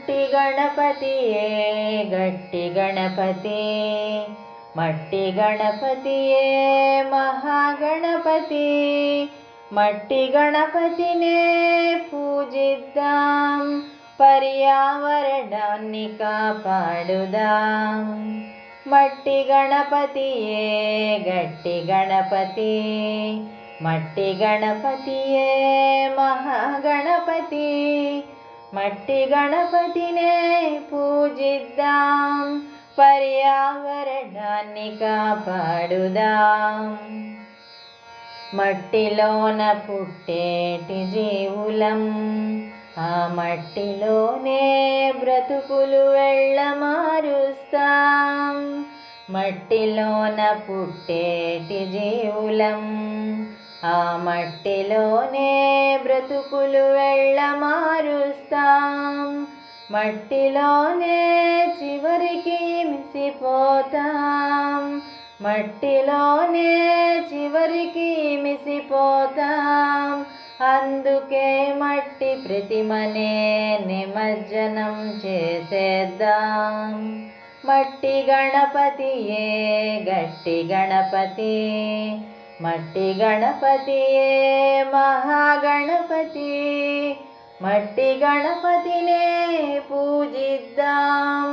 మట్టి గణపతియే గట్టి గణపతి, మట్టి గణపతియే మహాగణపతి. మట్టి గణపతినే పూజిద్దాం, పర్యావరణాన్ని కాపాడుదాం. మట్టి గణపతియే గట్టి గణపతి, మట్టి గణపతియే మహాగణపతి. మట్టి గణపతినే పూజిద్దాం, పర్యావరణాన్ని కాపాడుదాం. మట్టిలోన పుట్టేటి జీవులం, ఆ మట్టిలోనే బ్రతుకులు వెళ్ళమారుస్తాం. మట్టిలోన పుట్టేటి జీవులం, ఆ మట్టిలోనే బ్రతుకులు వెళ్ళమారుస్తాం. మట్టిలోనే చివరికి మిసిపోతాం, మట్టిలోనే చివరికి మిసిపోతాం. అందుకే మట్టి ప్రతిమనే నిమజ్జనం చేసేద్దాం. మట్టి గణపతియే గట్టి గణపతి, మట్టి గణపతియే మహాగణపతి. మట్టి గణపతినే పూజిద్దాం,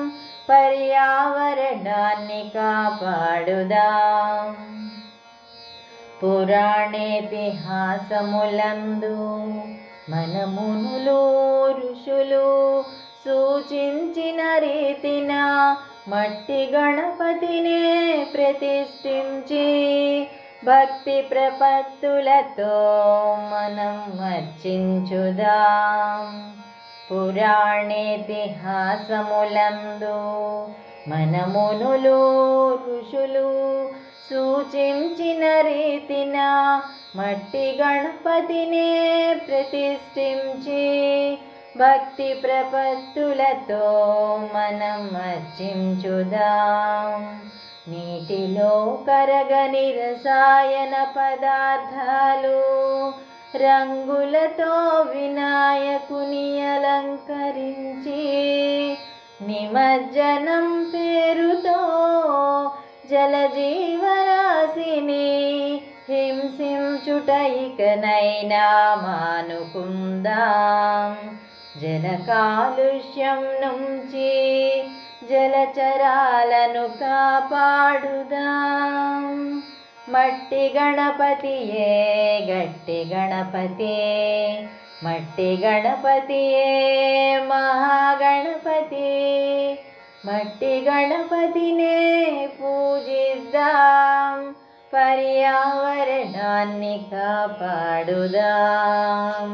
పర్యావరణాన్ని కాపాడుదాం. పురాణేతిహాసములందు మన మునులు ఋషులు సూచించిన రీతిన మట్టి గణపతినే ప్రతిష్ఠించి భక్తి ప్రపత్తులతో మనం అర్చించుదాం. పురాణేతిహాసములందు మన మునులు ఋషులు సూచించిన రీతిన మట్టి గణపతినే ప్రతిష్ఠించి భక్తి ప్రపత్తులతో మనం అర్చించుదాం. నీటిలో కరగని రసాయన పదార్థాలు రంగులతో వినాయకుని అలంకరించి నిమజ్జనం పేరుతో జలజీవరాశిని హింసించుట ఇకనైనా మానుకుందాం. జల కాలుష్యం నుంచి జలచరాలను కాపాడుదాం. మట్టి గణపతియే గట్టి గణపతి, మట్టి గణపతియే మహాగణపతి. మట్టి గణపతినే పూజిద్దాం, పర్యావరణాన్ని కాపాడుదాం.